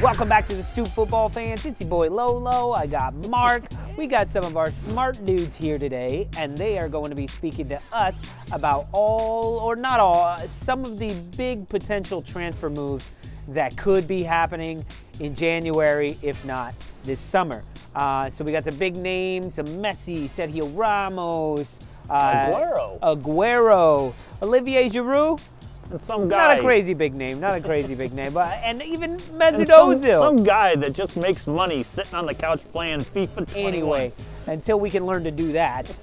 Welcome back to the Stoop football fans. It's your boy Lolo. I got Mark. We got some of our smart dudes here today, and they are going to be speaking to us about all, or not all, some of the big potential transfer moves that could be happening in January, if not this summer. So we got some big names, some Messi, Sergio Ramos, Aguero, Olivier Giroud. And some guy. Not a crazy big name, but and even Mesut Ozil. Some guy that just makes money sitting on the couch playing FIFA 21. Anyway, until we can learn to do that,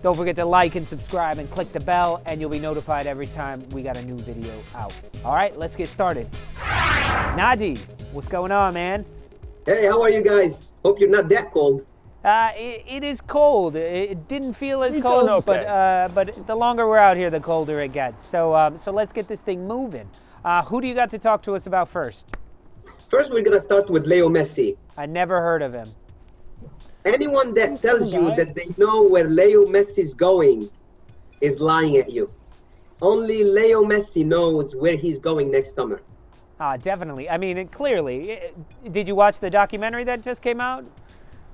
don't forget to like and subscribe and click the bell, and you'll be notified every time we got a new video out. All right, let's get started. Naji, what's going on, man? Hey, how are you guys? Hope you're not that cold. It is cold. It didn't feel as cold, okay. but the longer we're out here, the colder it gets. So let's get this thing moving. Who do you got to talk to us about first? First, we're gonna start with Leo Messi. I never heard of him. Anyone that tells you that they know where Leo Messi is going is lying at you. Only Leo Messi knows where he's going next summer. Definitely. I mean, clearly. Did you watch the documentary that just came out?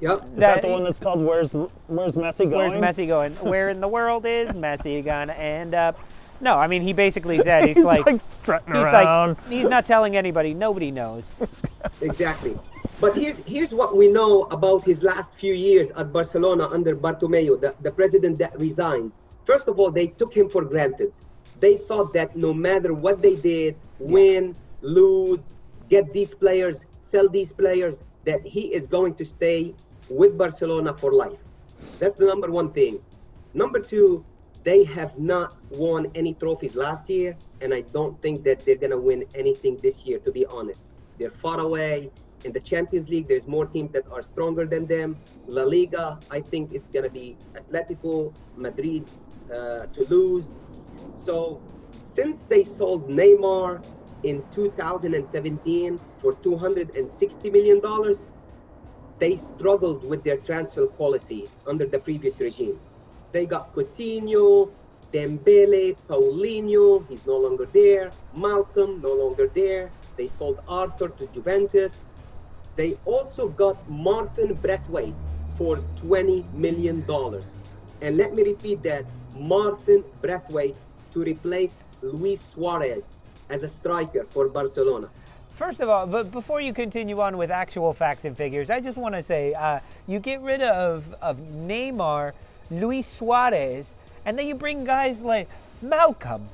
Yep. Is that the one that's called Where's Messi Going? Where's Messi going? Where in the world is Messi gonna end up? No, I mean, he basically said he's like strutting around. He's not telling anybody. Nobody knows. Exactly. But here's what we know about his last few years at Barcelona under Bartomeu, the president that resigned. First of all, they took him for granted. They thought that no matter what they did, win, lose, get these players, sell these players, that he is going to stay with Barcelona for life. That's the number one thing. Number two, they have not won any trophies last year, and I don't think that they're gonna win anything this year, to be honest. They're far away. In the Champions League, there's more teams that are stronger than them. La Liga, I think it's gonna be Atletico Madrid to lose. So since they sold Neymar in 2017 for $260 million, they struggled with their transfer policy under the previous regime. They got Coutinho, Dembele, Paulinho, he's no longer there, Malcolm, no longer there. They sold Arthur to Juventus. They also got Martin Braithwaite for $20 million. And let me repeat that, Martin Braithwaite to replace Luis Suarez as a striker for Barcelona. First of all, but before you continue on with actual facts and figures, I just want to say, you get rid of Neymar, Luis Suarez, and then you bring guys like Malcolm,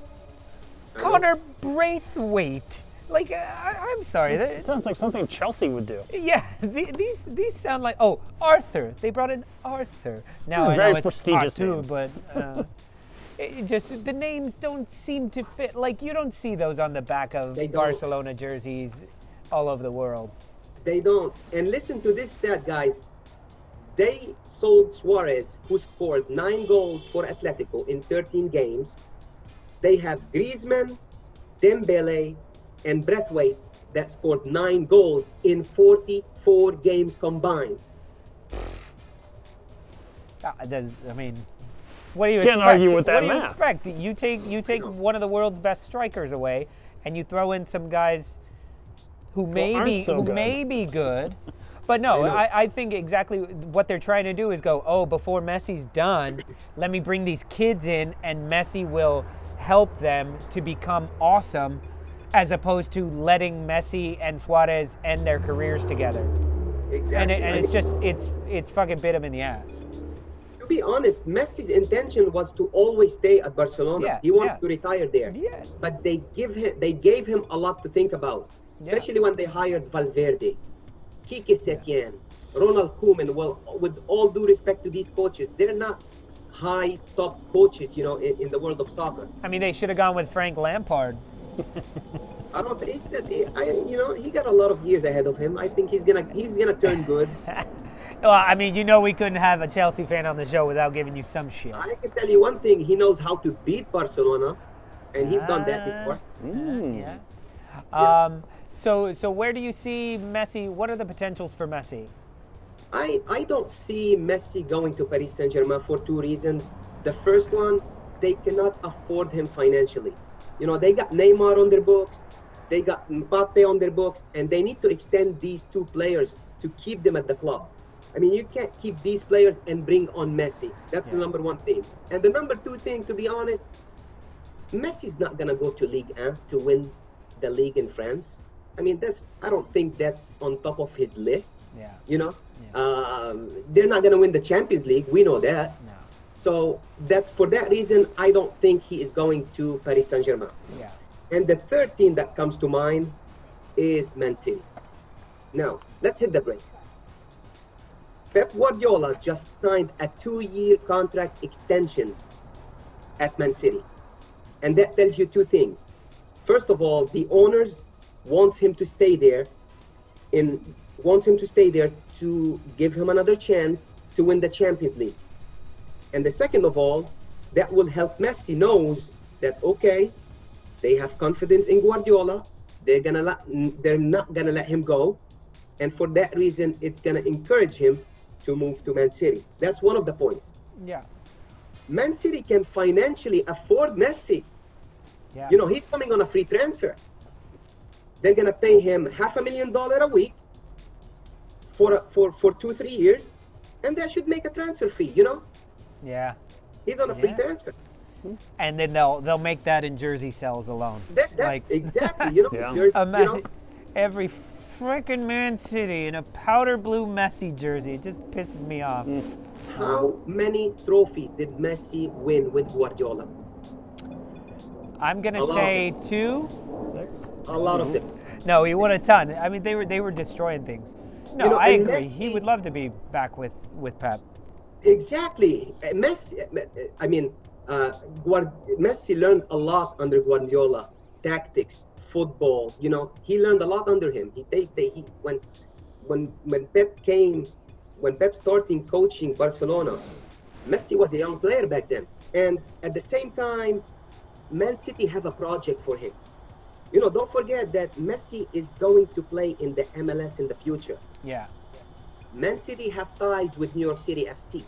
Connor Braithwaite. Like, I'm sorry. It sounds like something Chelsea would do. Yeah, these sound like, oh, Arthur. They brought in Arthur. Now I very know it's prestigious Arthur, name. but it just, the names don't seem to fit. Like, you don't see those on the back of Barcelona jerseys all over the world. They don't. And listen to this stat, guys. They sold Suarez, who scored 9 goals for Atletico in 13 games. They have Griezmann, Dembele, and Braithwaite that scored 9 goals in 44 games combined. I mean, what do you Can't expect? argue with that What do you math. expect? You take one of the world's best strikers away, and you throw in some guys who may be good. But no, I think exactly what they're trying to do is go, oh, before Messi's done, let me bring these kids in, and Messi will help them to become awesome, as opposed to letting Messi and Suarez end their careers together. Exactly. And it's just, it's fucking bit him in the ass. To be honest, Messi's intention was to always stay at Barcelona. Yeah, he wanted to retire there. Yeah. But they gave him a lot to think about, especially when they hired Valverde, Quique Setien, Ronald Koeman. Well, with all due respect to these coaches, they're not high top coaches, you know, in the world of soccer. I mean, they should have gone with Frank Lampard. I don't think he got a lot of years ahead of him. I think he's gonna turn good. Well, I mean, you know, we couldn't have a Chelsea fan on the show without giving you some shit. I can tell you one thing: he knows how to beat Barcelona, and he's done that before. Yeah. So where do you see Messi? What are the potentials for Messi? I don't see Messi going to Paris Saint-Germain for 2 reasons. The first one, they cannot afford him financially. You know, they got Neymar on their books. They got Mbappe on their books, and they need to extend these two players to keep them at the club. I mean, you can't keep these players and bring on Messi. That's the number one thing. And the number two thing, to be honest, Messi's not gonna go to Ligue 1 to win the league in France. I mean, I don't think that's on top of his lists. Yeah. You know, they're not gonna win the Champions League. We know that. No. So that's for that reason. I don't think he is going to Paris Saint-Germain. Yeah. And the third team that comes to mind is Man City. Now, let's hit the break. Pep Guardiola just signed a 2-year contract extensions at Man City. And that tells you two things. First of all, the owners want him to stay there to give him another chance to win the Champions League. And the second of all, that will help Messi knows that, okay, they have confidence in Guardiola. They're not gonna let him go. And for that reason, it's gonna encourage him to move to Man City. That's one of the points. Yeah. Man City can financially afford Messi. Yeah. You know, he's coming on a free transfer. They're gonna pay him $500,000 a week for 2-3 years, and that should make a transfer fee. You know. Yeah. He's on a free transfer. And then they'll make that in jersey sales alone. That's exactly. You know. Imagine every freaking Man City in a powder blue Messi jersey. It just pisses me off. How many trophies did Messi win with Guardiola? I'm gonna say 2, 6. A lot of them. No, he won a ton. I mean, they were destroying things. No, You know, I and agree. Messi- He would love to be back with Pep. Exactly. Messi learned a lot under Guardiola. Tactics, football. You know, he learned a lot under him. When Pep started coaching Barcelona, Messi was a young player back then. And at the same time, Man City have a project for him. You know, don't forget that Messi is going to play in the MLS in the future. Yeah. Man City have ties with New York City FC.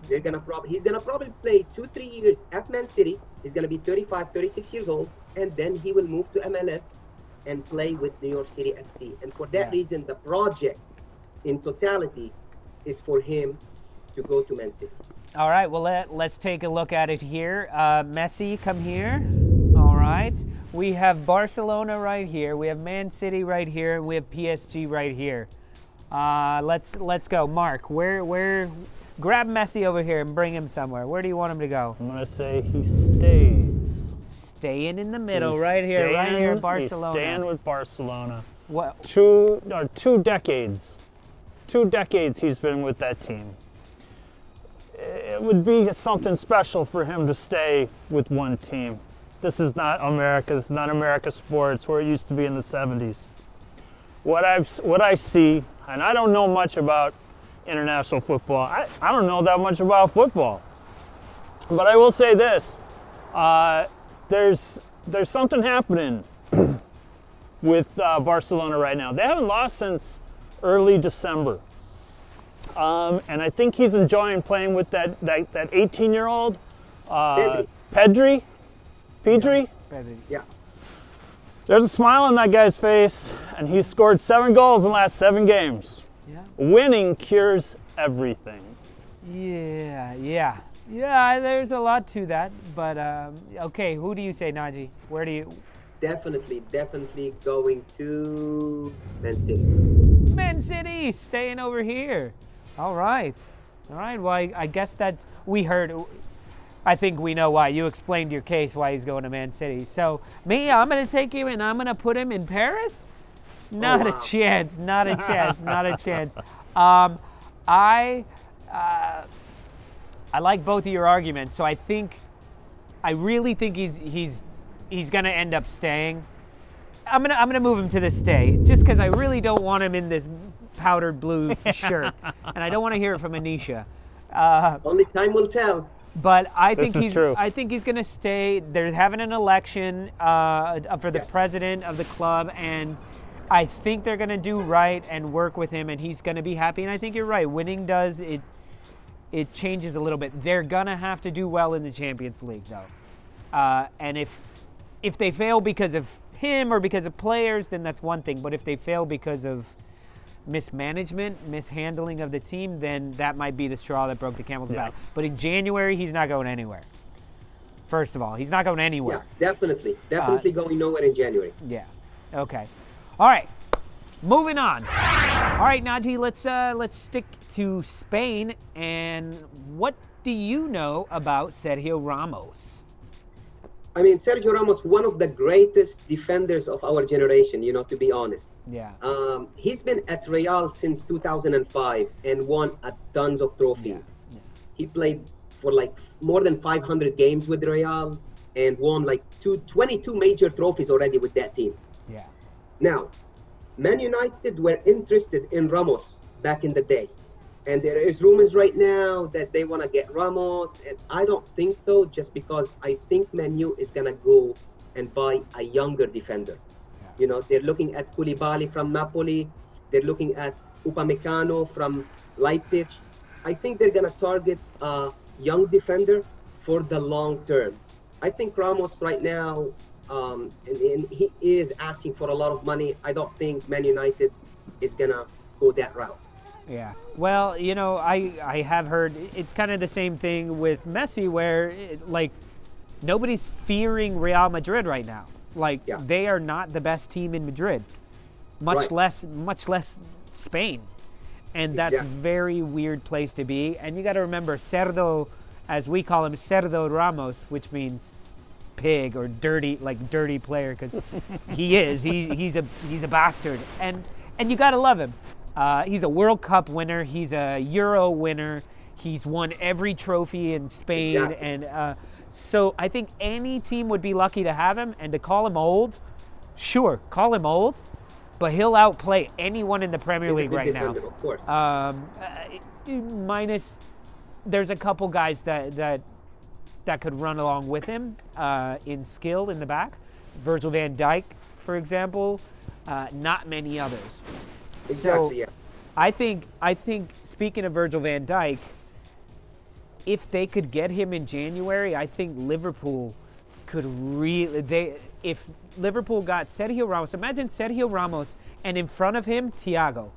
He's gonna probably play 2-3 years at Man City. He's gonna be 35, 36 years old, and then he will move to MLS and play with New York City FC. And for that reason, the project in totality is for him to go to Man City. All right, well, let's take a look at it here. Messi, come here. All right. We have Barcelona right here. We have Man City right here. And we have PSG right here. Let's go. Mark, where grab Messi over here and bring him somewhere. Where do you want him to go? I'm going to say he stays. Staying in the middle, right here, Barcelona. He's staying with Barcelona. What? 2 decades. 2 decades he's been with that team. It would be something special for him to stay with one team. This is not America. This is not America sports where it used to be in the 70s. What I see, and I don't know much about international football. I don't know that much about football. But I will say this. There's something happening with Barcelona right now. They haven't lost since early December. And I think he's enjoying playing with that 18-year-old Pedri. Yeah. There's a smile on that guy's face, and he's scored 7 goals in the last 7 games. Yeah. Winning cures everything. Yeah. There's a lot to that, but okay. Who do you say, Naji? Where do you? Definitely going to Man City. Man City, staying over here. All right. Well, I guess we heard. I think we know why. You explained your case why he's going to Man City. So I'm going to take him and I'm going to put him in Paris? Not a chance. I like both of your arguments. So I really think he's going to end up staying. I'm gonna move him to the stay, just because I really don't want him in this powdered blue shirt, and I don't want to hear it from Anisha. Only time will tell. But I think true. I think he's gonna stay. They're having an election for the president of the club, and I think they're gonna do right and work with him, and he's gonna be happy. And I think you're right. Winning does it. It changes a little bit. They're gonna have to do well in the Champions League, though, and if if they fail because of him or because of players, then that's one thing. But if they fail because of mismanagement, mishandling of the team, then that might be the straw that broke the camel's back. But in January, he's not going anywhere. First of all, he's not going anywhere. Yeah, definitely going nowhere in January. Yeah. Okay. All right. Moving on. All right, Naji, let's stick to Spain. And what do you know about Sergio Ramos? I mean, Sergio Ramos, one of the greatest defenders of our generation, you know, to be honest. Yeah. He's been at Real since 2005 and won a tons of trophies. Yeah. He played for like more than 500 games with Real and won like 22 major trophies already with that team. Yeah. Now, Man United were interested in Ramos back in the day. And there is rumors right now that they want to get Ramos, and I don't think so, just because I think Man U is going to go and buy a younger defender. Yeah. You know, they're looking at Koulibaly from Napoli. They're looking at Upamecano from Leipzig. I think they're going to target a young defender for the long term. I think Ramos right now, and he is asking for a lot of money. I don't think Man United is going to go that route. Yeah. Well, you know, I have heard it's kind of the same thing with Messi, where like nobody's fearing Real Madrid right now. Like they are not the best team in Madrid, much less Spain, and that's a very weird place to be. And you got to remember, Cerdo, as we call him, Sergio Ramos, which means pig or dirty, like dirty player, because he is. He's a bastard, and you got to love him. He's a World Cup winner. He's a Euro winner. He's won every trophy in Spain. And so I think any team would be lucky to have him. And to call him old, sure, call him old, but he'll outplay anyone in the Premier League right now. Of course. Minus, there's a couple guys that could run along with him in skill in the back. Virgil van Dijk, for example. Not many others. Exactly, so, I think speaking of Virgil van Dijk, if they could get him in January, I think Liverpool could really if Liverpool got Sergio Ramos, imagine Sergio Ramos and in front of him Thiago.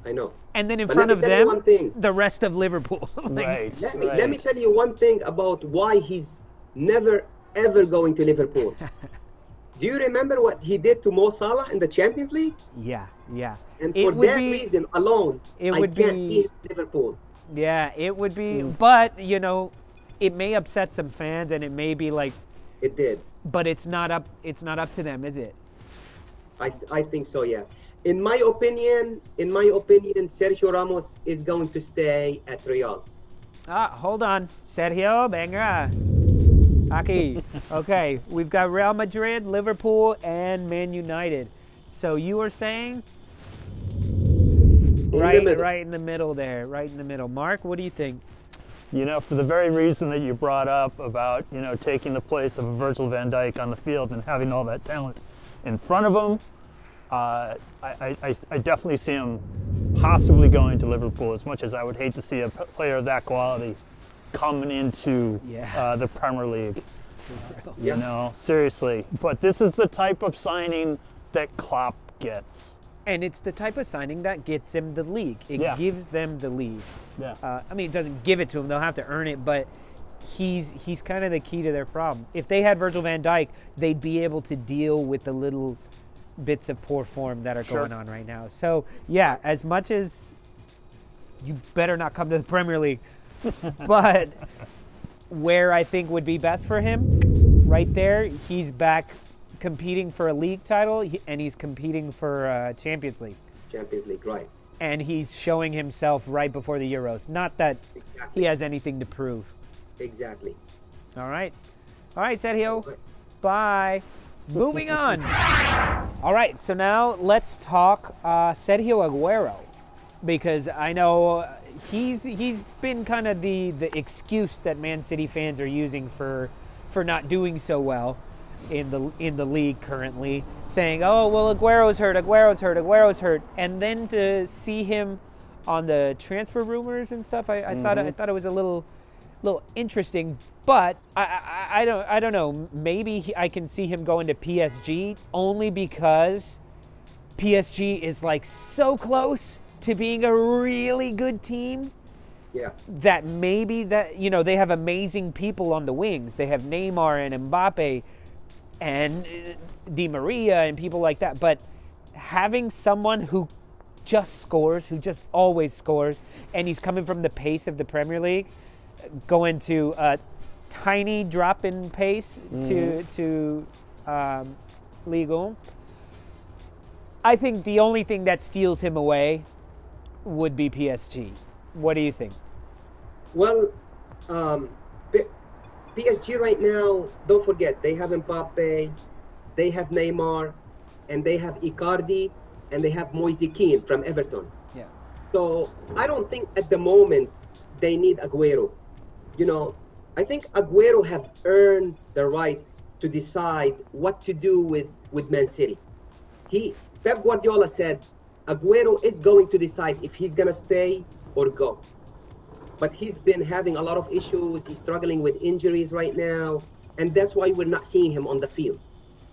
I know. And then in front of them the rest of Liverpool. Right. Let me tell you one thing about why he's never ever going to Liverpool. Do you remember what he did to Mo Salah in the Champions League? Yeah. And for that reason alone, I can't see Liverpool. Yeah, it would be. But, you know, it may upset some fans, and it may be like... It did. But it's not up to them, is it? I think so, yeah. In my opinion, Sergio Ramos is going to stay at Real. Hold on. Sergio, venga. Aquí. Okay, we've got Real Madrid, Liverpool, and Man United. So you were saying right in the middle there, right in the middle. Mark, what do you think? You know, for the very reason that you brought up about, you know, taking the place of Virgil van Dijk on the field and having all that talent in front of him, I definitely see him possibly going to Liverpool, as much as I would hate to see a player of that quality coming into the Premier League. You know, seriously. But this is the type of signing that Klopp gets. And it's the type of signing that gets him the league. It gives them the league. Yeah. I mean, it doesn't give it to them. They'll have to earn it, but he's kind of the key to their problem. If they had Virgil van Dijk, they'd be able to deal with the little bits of poor form that are going on right now. So, yeah, as much as you better not come to the Premier League, but where I think would be best for him, right there, he's back competing for a league title, and he's competing for Champions League. Champions League, right. And he's showing himself right before the Euros. Not that he has anything to prove. Exactly. All right, Sergio. Okay. Bye. Moving on. All right, so now let's talk Sergio Aguero, because I know he's been kind of the excuse that Man City fans are using for not doing so well in the league currently, saying, "Oh, well, Aguero's hurt," and then to see him on the transfer rumors and stuff, I thought it was a little little interesting. But I don't know. Maybe I can see him going to PSG only because PSG is like so close to being a really good team. Yeah. That maybe that, you know, they have amazing people on the wings. They have Neymar and Mbappe and Di Maria and people like that. But having someone who just scores, who just always scores, and he's coming from the pace of the Premier League, going to a tiny drop in pace to Ligue 1. I think the only thing that steals him away would be PSG. What do you think? Well, PSG right now, don't forget, they have Mbappe, they have Neymar, and they have Icardi, and they have Moise Kean from Everton. Yeah. So I don't think at the moment they need Aguero. You know, I think Aguero have earned the right to decide what to do with Man City. Pep Guardiola said Aguero is going to decide if he's going to stay or go. But he's been having a lot of issues. He's struggling with injuries right now. And that's why we're not seeing him on the field.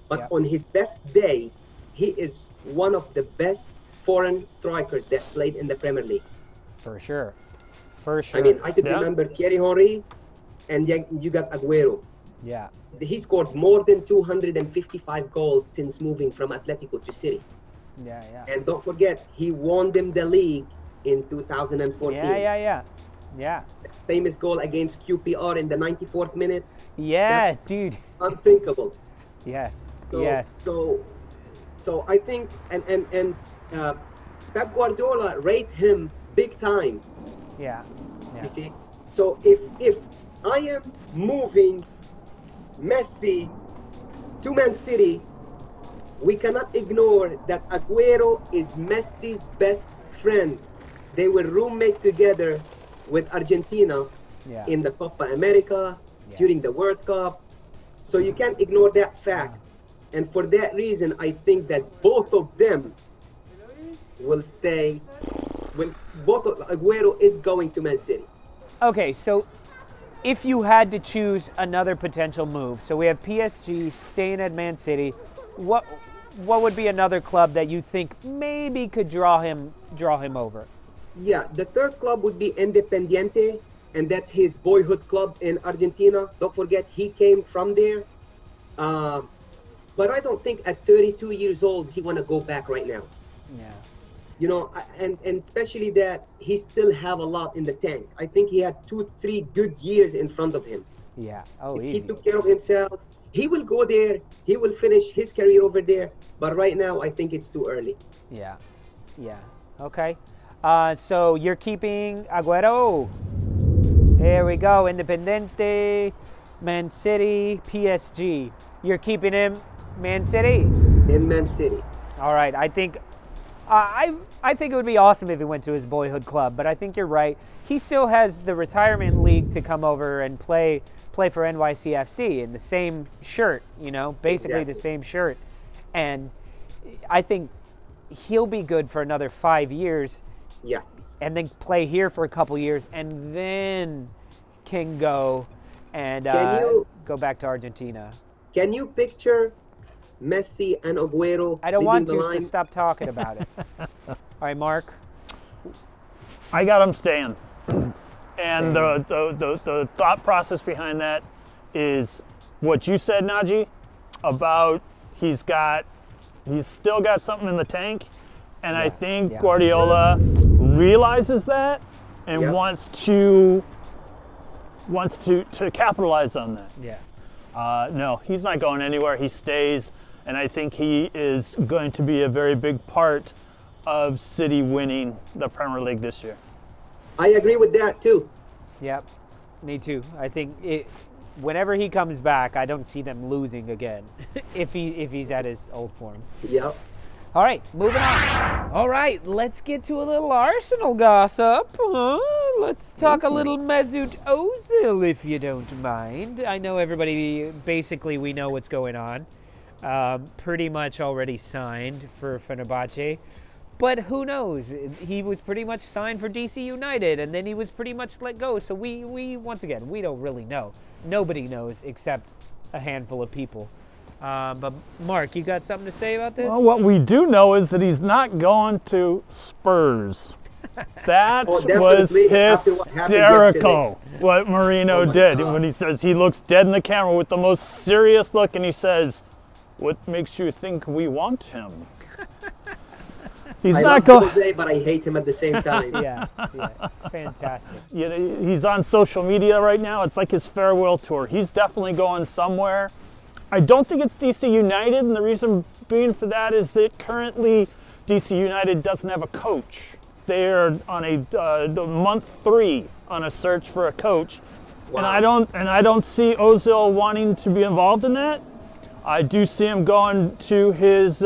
But on his best day, he is one of the best foreign strikers that played in the Premier League. For sure. For sure. I mean, I could remember Thierry Henry, and then you got Aguero. Yeah. He scored more than 255 goals since moving from Atletico to City. Yeah, yeah. And don't forget, he won them the league in 2014. Yeah. Famous goal against QPR in the 94th minute. Yeah, That's dude. unthinkable. Yes. So, yes. So I think and Pep Guardiola rate him big time. Yeah. You see. So if I am moving Messi to Man City, we cannot ignore that Aguero is Messi's best friend. They were roommate together with Argentina in the Copa America during the World Cup. So you can't ignore that fact. And for that reason, I think that both of them will stay. Aguero is going to Man City. Okay, so if you had to choose another potential move, so we have PSG staying at Man City, what would be another club that you think maybe could draw him over? Yeah, the third club would be Independiente, and that's his boyhood club in Argentina. Don't forget, he came from there. But I don't think at 32 years old he want to go back right now. Yeah. You know, and especially that he still have a lot in the tank. I think he had 2-3 good years in front of him. Yeah. Oh, if easy. he took care of himself, he will go there. He will finish his career over there. But right now, I think it's too early. Yeah. Yeah. Okay. So you're keeping Aguero. There we go. Independiente, Man City, PSG. You're keeping him, Man City? In Man City. All right. I think it would be awesome if he went to his boyhood club, but I think you're right. He still has the retirement league to come over and play for NYCFC in the same shirt, you know, basically the same shirt. And I think he'll be good for another 5 years. Yeah. And then play here for a couple years, and then can go and go back to Argentina. Can you picture Messi and Aguero? I don't want to, so stop talking about it. All right, Mark. I got him staying. And the thought process behind that is what you said, Naji, about he's still got something in the tank. And I think Guardiola realizes that and wants to capitalize on that. Yeah. No, he's not going anywhere. He stays, and I think he is going to be a very big part of City winning the Premier League this year. I agree with that too. Yep, me too. I think whenever he comes back, I don't see them losing again if he's at his old form. Yep. All right, moving on. All right, let's get to a little Arsenal gossip. Let's talk a little Mesut Ozil, if you don't mind. I know everybody, basically we know what's going on. Pretty much already signed for Fenerbahce. But who knows? He was pretty much signed for DC United, and then he was pretty much let go. So we once again, we don't really know. Nobody knows except a handful of people. But Mark, you got something to say about this? Well, what we do know is that he's not going to Spurs. That was hysterical, what Marino did. When he says, he looks dead in the camera with the most serious look, and he says, "What makes you think we want him?" He's not going. But I hate him at the same time. Yeah, it's fantastic. You know, he's on social media right now. It's like his farewell tour. He's definitely going somewhere. I don't think it's DC United, and the reason being for that is that currently DC United doesn't have a coach. They're on a month 3 on a search for a coach, and I don't see Ozil wanting to be involved in that. I do see him going to his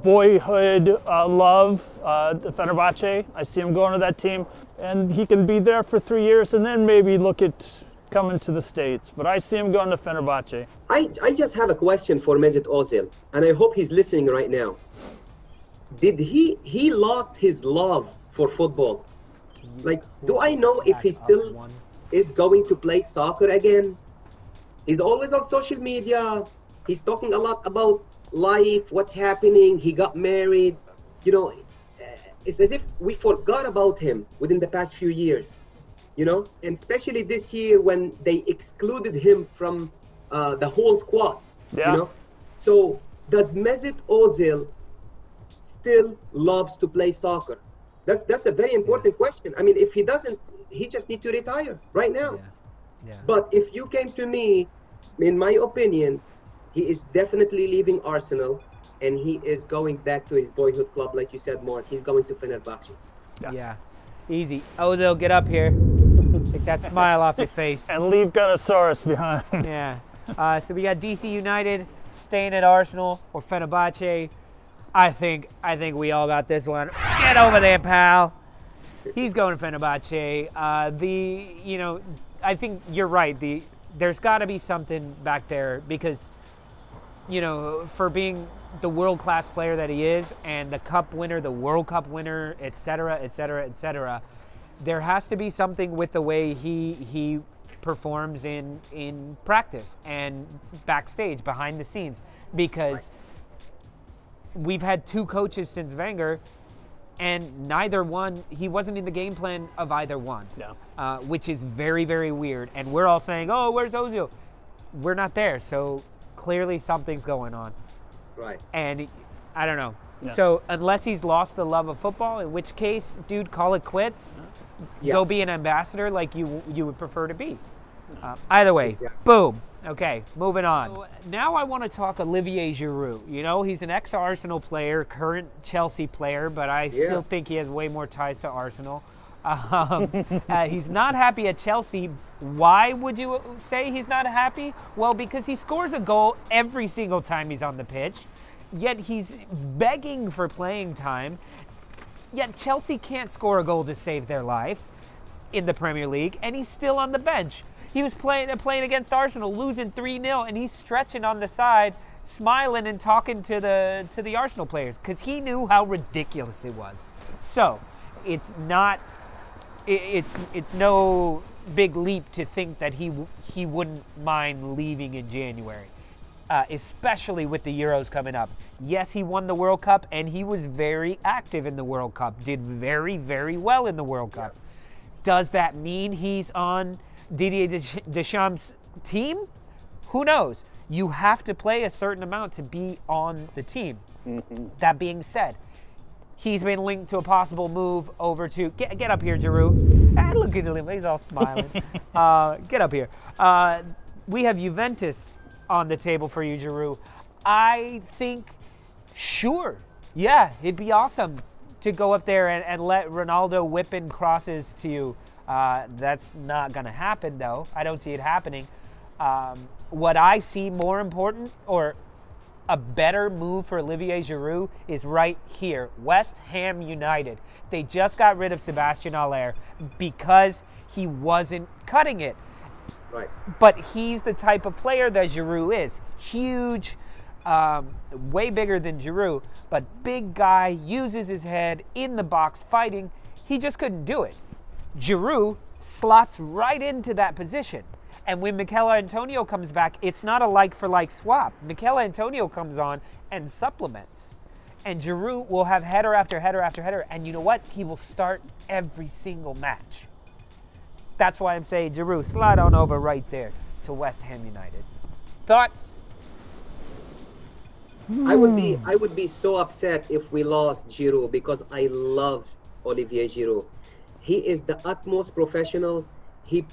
boyhood love, Fenerbahce. I see him going to that team, and he can be there for 3 years, and then maybe look at coming to the States. But I see him going to Fenerbahce. I just have a question for Mesut Ozil, and I hope he's listening right now. Did he lost his love for football? Like, do I know if he still is going to play soccer again? He's always on social media. He's talking a lot about life, what's happening. He got married. You know, it's as if we forgot about him within the past few years. You know, and especially this year when they excluded him from the whole squad. Yeah. You know, so does Mesut Ozil still loves to play soccer? That's a very important question. I mean, if he doesn't, he just needs to retire right now. Yeah. But if you came to me, in my opinion, he is definitely leaving Arsenal, and he is going back to his boyhood club, like you said, Mark. He's going to Fenerbahce. Yeah. Easy. Ozil, get up here. Take that smile off your face. And leave Gunnosaurus behind. Yeah. So we got DC United staying at Arsenal or Fenerbahce. I think we all got this one. Get over there, pal. He's going to Fenerbahce. I think you're right. There's got to be something back there because, for being the world-class player that he is and the cup winner, the World Cup winner, et cetera, et cetera, et cetera, there has to be something with the way he performs in practice and backstage, behind the scenes, because we've had 2 coaches since Wenger, and neither one, he wasn't in the game plan of either one, which is very, very weird. And we're all saying, oh, where's Ozil? We're not there, so clearly something's going on. Right. And I don't know. Yeah. So unless he's lost the love of football, in which case, dude, call it quits. Yeah. Go be an ambassador like you would prefer to be. Either way, boom. Okay, moving on. So now I want to talk Olivier Giroud. He's an ex-Arsenal player, current Chelsea player, but I still think he has way more ties to Arsenal. He's not happy at Chelsea. Why would you say he's not happy? Well, because he scores a goal every single time he's on the pitch, yet he's begging for playing time, yet Chelsea can't score a goal to save their life in the Premier League, and he's still on the bench. He was playing against Arsenal, losing 3-0, and he's stretching on the side, smiling and talking to the Arsenal players because he knew how ridiculous it was. So it's no big leap to think that he wouldn't mind leaving in January, especially with the Euros coming up. Yes, he won the World Cup, and he was very active in the World Cup, did very, very well in the World Cup. Does that mean he's on Didier Deschamps' team? Who knows? You have to play a certain amount to be on the team. Mm-hmm. That being said, he's been linked to a possible move over to... Get up here, Giroud. Look at him. He's all smiling. Get up here. We have Juventus on the table for you, Giroud. I think, sure. Yeah, it'd be awesome to go up there and let Ronaldo whip in crosses to you. That's not going to happen, though. I don't see it happening. What I see more important, or a better move for Olivier Giroud, is right here. West Ham United. They just got rid of Sebastian Haller because he wasn't cutting it. Right. But he's the type of player that Giroud is. Huge, way bigger than Giroud, but big guy, uses his head in the box fighting. He just couldn't do it. Giroud slots right into that position. And when Mikel Antonio comes back, it's not a like-for-like swap. Mikel Antonio comes on and supplements. And Giroud will have header after header after header. And you know what? He will start every single match. That's why I'm saying, Giroud, slide on over right there to West Ham United. Thoughts? I would be so upset if we lost Giroud, because I love Olivier Giroud. He is the utmost professional. He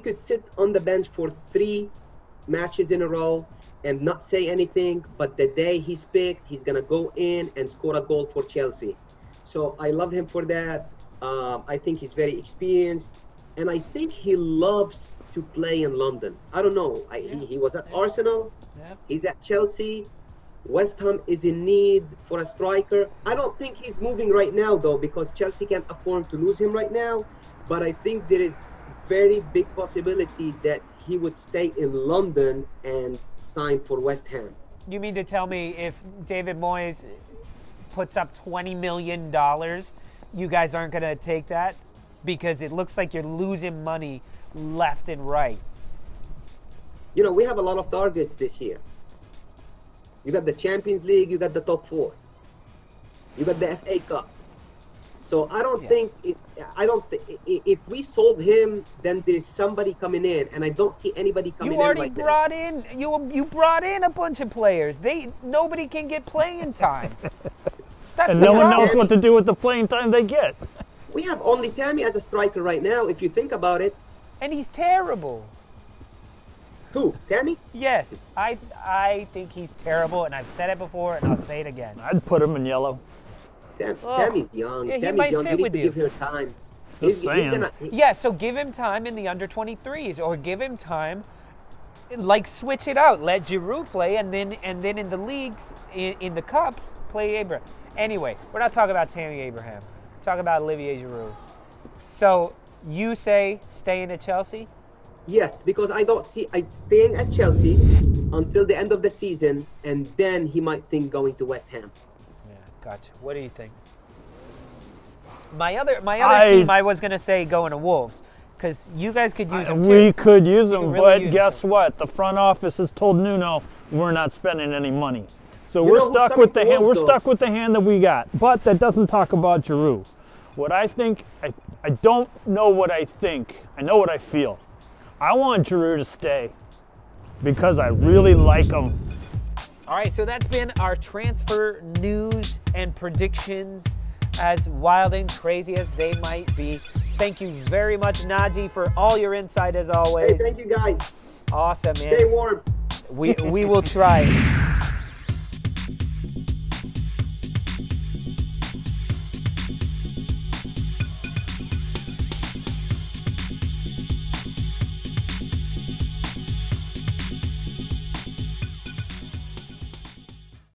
could sit on the bench for 3 matches in a row and not say anything, but the day he's picked, he's gonna go in and score a goal for Chelsea. So I love him for that. I think he's very experienced, and I think he loves to play in London. I don't know. He was at Arsenal. Yeah. He's at Chelsea. West Ham is in need for a striker. I don't think he's moving right now, though, because Chelsea can't afford to lose him right now. But I think there is very big possibility that he would stay in London and sign for West Ham. You mean to tell me if David Moyes puts up $20 million, you guys aren't going to take that? Because it looks like you're losing money left and right. You know, we have a lot of targets this year. You got the Champions League, you got the top 4. You got the FA Cup. So I don't think if we sold him, then there's somebody coming in, and I don't see anybody coming in. You brought in a bunch of players. Nobody can get playing time. That's and no one knows what to do with the playing time they get. We have only Tammy as a striker right now, if you think about it. And he's terrible. Who? Tammy? Yes, I think he's terrible, and I've said it before, and I'll say it again. I'd put him in yellow. Tammy's young. Yeah, Tammy's young. You need to give him time. He's gonna, yeah, so give him time in the under-23s, or give him time, like switch it out. Let Giroud play, and then in the leagues, in the cups, play Abraham. Anyway, we're not talking about Tammy Abraham. We're talking about Olivier Giroud. So you say staying at Chelsea? Yes, because I don't see staying at Chelsea until the end of the season, and then he might think going to West Ham. Yeah, gotcha. What do you think? My other team, I was gonna say going to Wolves, because you guys could use them too. We could use them, really but guess what? The front office has told Nuno we're not spending any money, so we're stuck with the hand. We're stuck with the hand that we got. But that doesn't talk about Giroud. What I think, I don't know what I think. I know what I feel. I want Giroud to stay because I really like him. All right, so that's been our transfer news and predictions, as wild and crazy as they might be. Thank you very much, Naji, for all your insight as always. Hey, thank you guys. Awesome, man. Stay warm. We will try.